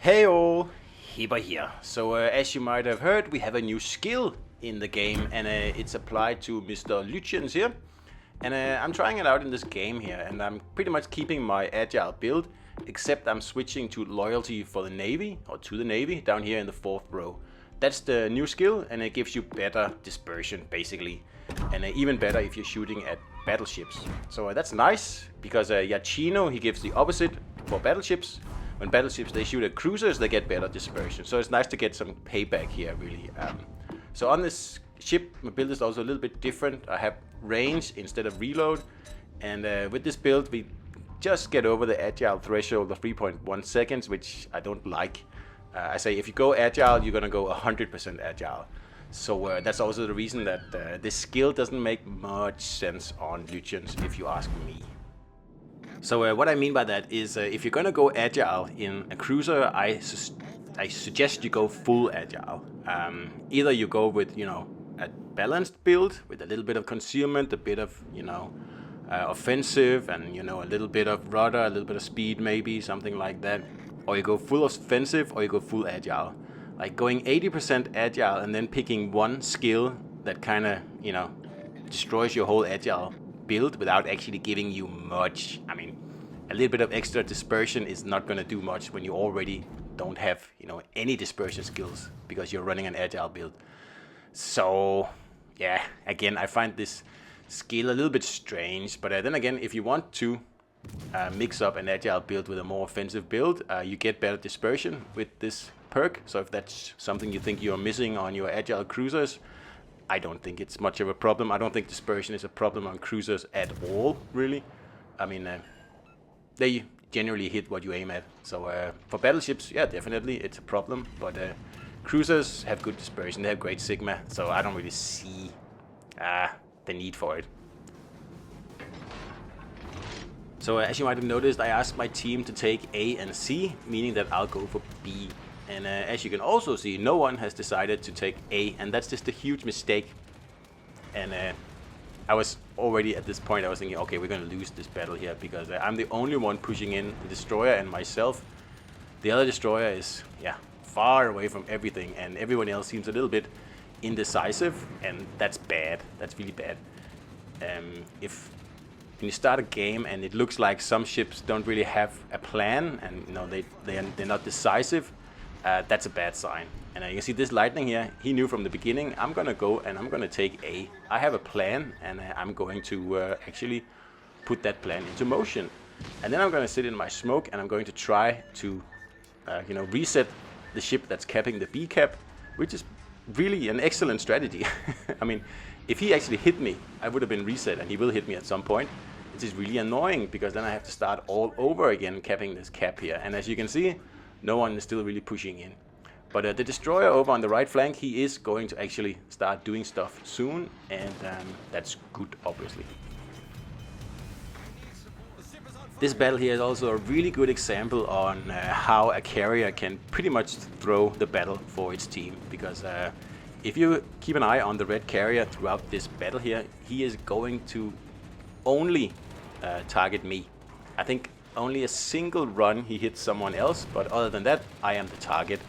Hey all, Hipper here. So as you might have heard, we have a new skill in the game, and it's applied to Mr. Lucians here. And I'm trying it out in this game here, and I'm pretty much keeping my agile build, except I'm switching to loyalty for the Navy, or to the Navy, down here in the 4th row. That's the new skill, and it gives you better dispersion, basically. And even better if you're shooting at battleships. So that's nice, because Yachino, he gives the opposite for battleships. When battleships, they shoot at cruisers, they get better dispersion. So it's nice to get some payback here, really. So on this ship, my build is also a little bit different. I have range instead of reload. And with this build, we just get over the agile threshold of 3.1 seconds, which I don't like. I say if you go agile, you're going to go 100% agile. So that's also the reason that this skill doesn't make much sense on Lucians, if you ask me. So what I mean by that is if you're going to go agile in a cruiser, I suggest you go full agile. Either you go with, a balanced build with a little bit of concealment, a bit of, offensive, and, a little bit of rudder, a little bit of speed maybe, something like that. Or you go full offensive, or you go full agile. Like going 80% agile and then picking one skill that kind of, destroys your whole agile build without actually giving you much. I mean, a little bit of extra dispersion is not going to do much when you already don't have, any dispersion skills because you're running an agile build. So, yeah, again, I find this skill a little bit strange. But then again, if you want to mix up an agile build with a more offensive build, you get better dispersion with this perk. So if that's something you think you're missing on your agile cruisers, I don't think it's much of a problem. I don't think dispersion is a problem on cruisers at all, really. I mean, they generally hit what you aim at. So for battleships, yeah, definitely it's a problem. But cruisers have good dispersion. They have great sigma. So I don't really see the need for it. So as you might have noticed, I asked my team to take A and C, meaning that I'll go for B. And as you can also see, no one has decided to take A, and that's just a huge mistake. And I was already at this point, I was thinking, okay, we're going to lose this battle here, because I'm the only one pushing in the destroyer and myself. The other destroyer is, far away from everything, and everyone else seems a little bit indecisive, and that's bad. That's really bad. If when you start a game and it looks like some ships don't really have a plan, and they're not decisive, that's a bad sign. And you see this lightning here, he knew from the beginning, I'm gonna go and I'm gonna take A. I have a plan, and I'm going to actually put that plan into motion. And then I'm gonna sit in my smoke, and I'm going to try to reset the ship that's capping the B cap, which is really an excellent strategy. I mean, if he actually hit me, I would have been reset, and he will hit me at some point. It is really annoying, because then I have to start all over again capping this cap here. And as you can see, no one is still really pushing in. But the destroyer over on the right flank, he is going to actually start doing stuff soon, and that's good, obviously. This battle here is also a really good example on how a carrier can pretty much throw the battle for its team. Because if you keep an eye on the red carrier throughout this battle here, he is going to only target me. I think only a single run he hits someone else, but other than that, I am the target.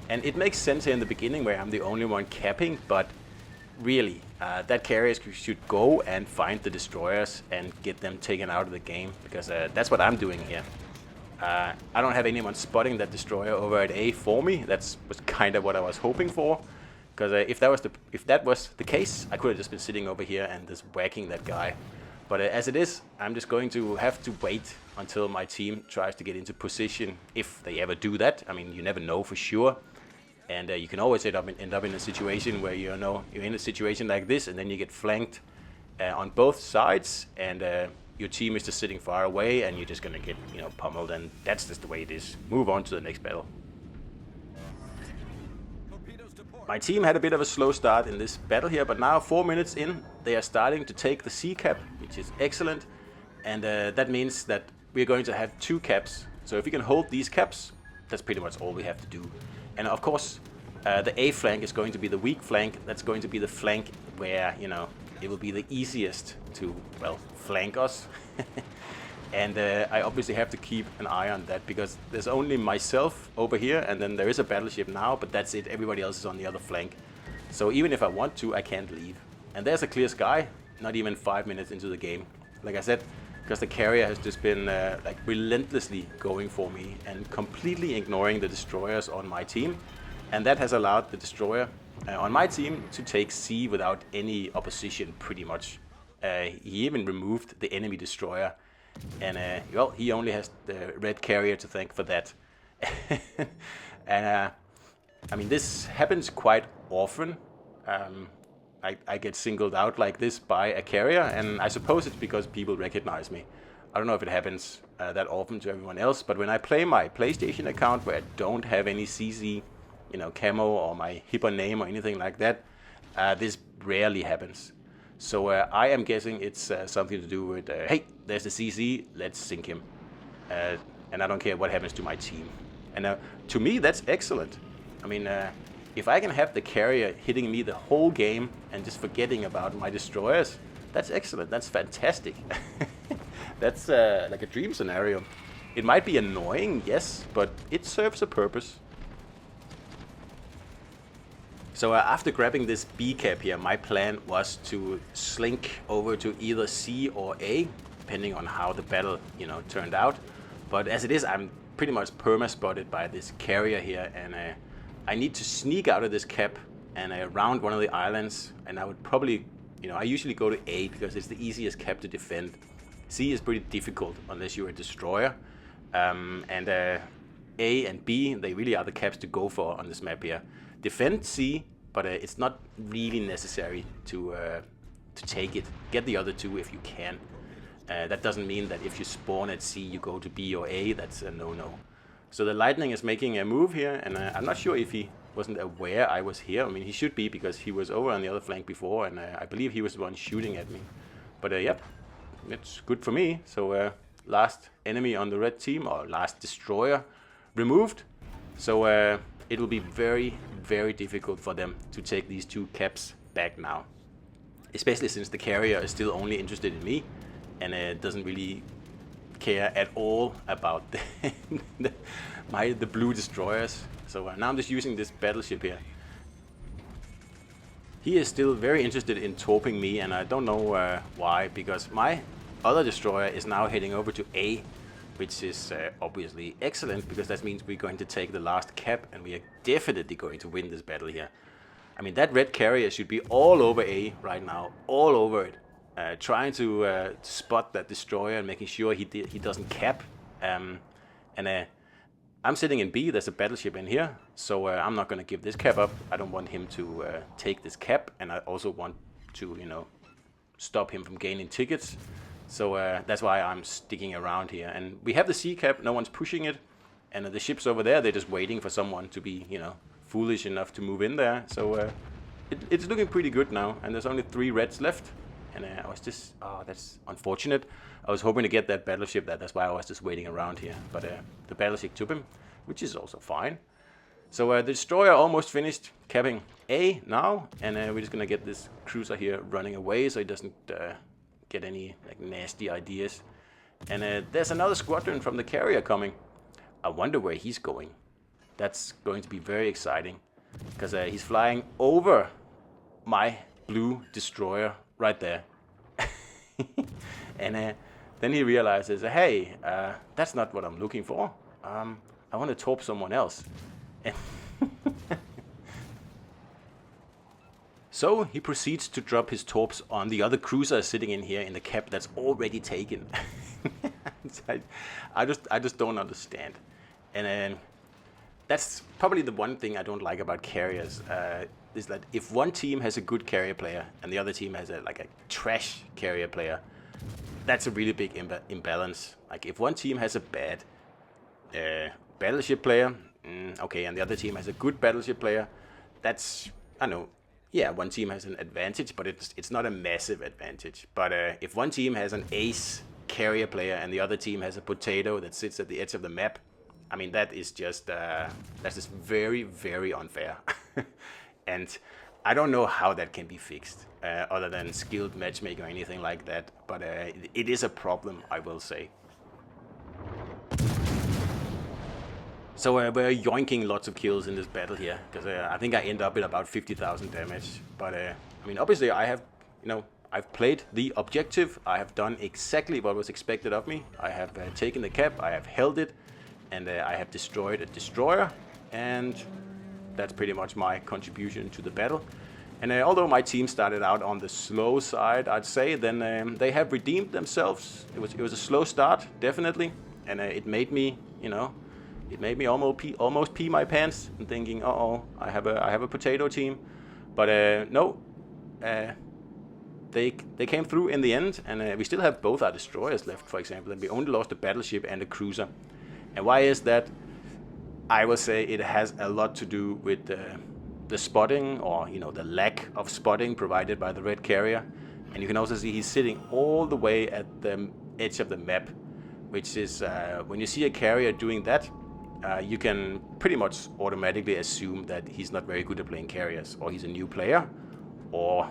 And it makes sense here in the beginning where I'm the only one capping, but really, that carrier should go and find the destroyers and get them taken out of the game, because that's what I'm doing here. I don't have anyone spotting that destroyer over at A for me. That was kind of what I was hoping for, because if that was the case, I could have just been sitting over here and just whacking that guy. But as it is, I'm just going to have to wait until my team tries to get into position, if they ever do that. I mean, you never know for sure. And you can always end up in a situation where you're in a situation like this, and then you get flanked on both sides, and your team is just sitting far away, and you're just gonna get pummeled, and that's just the way it is. Move on to the next battle. My team had a bit of a slow start in this battle here, but now 4 minutes in, they are starting to take the C cap, which is excellent, and that means that we're going to have 2 caps. So if we can hold these caps, that's pretty much all we have to do. And of course, the A flank is going to be the weak flank. That's going to be the flank where, it will be the easiest to, flank us. And I obviously have to keep an eye on that because there's only myself over here, and then there is a battleship now, but that's it. Everybody else is on the other flank. So even if I want to, I can't leave. And there's a clear sky, not even 5 minutes into the game. Like I said, because the carrier has just been like relentlessly going for me and completely ignoring the destroyers on my team. And that has allowed the destroyer on my team to take C without any opposition, pretty much. He even removed the enemy destroyer. And, well, he only has the red carrier to thank for that. And, I mean, this happens quite often. I get singled out like this by a carrier, and I suppose it's because people recognize me. I don't know if it happens that often to everyone else, but when I play my PlayStation account where I don't have any CZ, you know, camo or my hipper name or anything like that, this rarely happens. So I am guessing it's something to do with, hey, there's the CZ, let's sink him. And I don't care what happens to my team. And to me, that's excellent. I mean, if I can have the carrier hitting me the whole game and just forgetting about my destroyers, that's excellent. That's fantastic. That's like a dream scenario. It might be annoying, yes, but it serves a purpose. So after grabbing this B cap here, my plan was to slink over to either C or A, depending on how the battle, you know, turned out. But as it is, I'm pretty much perma-spotted by this carrier here, and I need to sneak out of this cap and around one of the islands, and I would probably, you know, I usually go to A because it's the easiest cap to defend. C is pretty difficult unless you're a destroyer, and A and B, they really are the caps to go for on this map here. Defend C, but it's not really necessary to take it. Get the other two if you can. That doesn't mean that if you spawn at C, you go to B or A. That's a no-no. So the Lightning is making a move here, and I'm not sure if he wasn't aware I was here. I mean, he should be because he was over on the other flank before, and I believe he was the one shooting at me. But yep, it's good for me. So last enemy on the red team, or last destroyer, removed. So it will be very, very difficult for them to take these two caps back now. Especially since the carrier is still only interested in me, and doesn't really care at all about the blue destroyers. So now I'm just using this battleship here. He is still very interested in torping me, and I don't know why, because my other destroyer is now heading over to A, which is obviously excellent, because that means we're going to take the last cap, and we are definitely going to win this battle here. I mean, that red carrier should be all over A right now, all over it. Trying to spot that destroyer and making sure he doesn't cap. I'm sitting in B, there's a battleship in here, so I'm not going to give this cap up. I don't want him to take this cap, and I also want to, you know, stop him from gaining tickets. So that's why I'm sticking around here. And we have the C cap, no one's pushing it, and the ships over there, they're just waiting for someone to be, you know, foolish enough to move in there. So it's looking pretty good now, and there's only 3 reds left. And I was just, oh, that's unfortunate. I was hoping to get that battleship, that's why I was just waiting around here. But the battleship took him, which is also fine. So the destroyer almost finished capping A now, and we're just gonna get this cruiser here running away so he doesn't get any like nasty ideas. And there's another squadron from the carrier coming. I wonder where he's going. That's going to be very exciting, because he's flying over my blue destroyer right there. And then he realizes, hey, that's not what I'm looking for. I want to torp someone else. So he proceeds to drop his torps on the other cruiser sitting in here in the cap that's already taken. I just don't understand. And that's probably the one thing I don't like about carriers. Is that if one team has a good carrier player and the other team has a trash carrier player, that's a really big imbalance. Like if one team has a bad battleship player, okay, and the other team has a good battleship player, that's, I know, yeah, one team has an advantage, but it's not a massive advantage. But if one team has an ace carrier player and the other team has a potato that sits at the edge of the map, I mean, that is just that's just very, very unfair. And I don't know how that can be fixed, other than skilled matchmaking or anything like that. But it is a problem, I will say. So we're yoinking lots of kills in this battle here, because I think I end up with about 50,000 damage. But I mean, obviously I have, I've played the objective. I have done exactly what was expected of me. I have taken the cap, I have held it, and I have destroyed a destroyer. And that's pretty much my contribution to the battle. And although my team started out on the slow side, I'd say, then they have redeemed themselves. It was a slow start, definitely, and it made me, it made me almost pee my pants and thinking, uh-oh, I have a potato team. But no, they came through in the end, and we still have both our destroyers left, for example, and we only lost a battleship and a cruiser. And why is that? I will say it has a lot to do with the spotting, or the lack of spotting provided by the red carrier. And you can also see he's sitting all the way at the edge of the map, which is when you see a carrier doing that, you can pretty much automatically assume that he's not very good at playing carriers, or he's a new player, or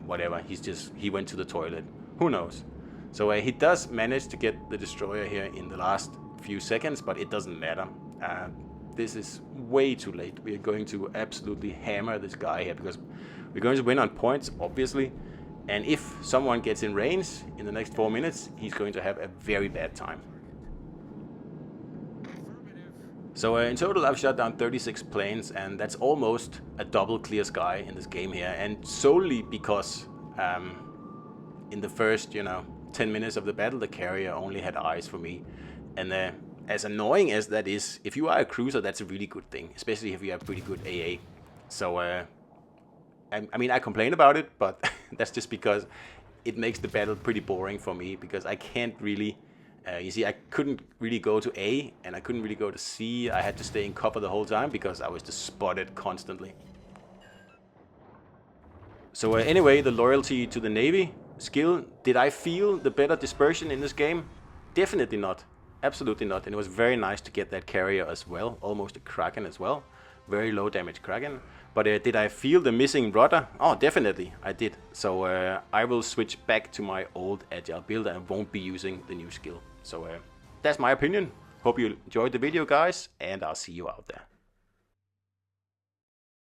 whatever, he went to the toilet, who knows. So he does manage to get the destroyer here in the last few seconds, but it doesn't matter. This is way too late. We are going to absolutely hammer this guy here, because we're going to win on points, obviously, and if someone gets in range in the next 4 minutes, he's going to have a very bad time. So in total I've shot down 36 planes, and that's almost a double clear sky in this game here, and solely because in the first 10 minutes of the battle the carrier only had eyes for me. And as annoying as that is, if you are a cruiser, that's a really good thing, especially if you have pretty good AA. So I mean, I complain about it, but that's just because it makes the battle pretty boring for me, because I can't really you see, I couldn't really go to A, and I couldn't really go to C. I had to stay in cover the whole time because I was just spotted constantly. So anyway, the loyalty to the Navy skill. Did I feel the better dispersion in this game? Definitely not. Absolutely not. And it was very nice to get that carrier as well. Almost a Kraken as well. Very low damage Kraken. But did I feel the missing rudder? Oh, definitely, I did. So I will switch back to my old agile build and won't be using the new skill. So that's my opinion. Hope you enjoyed the video, guys, and I'll see you out there.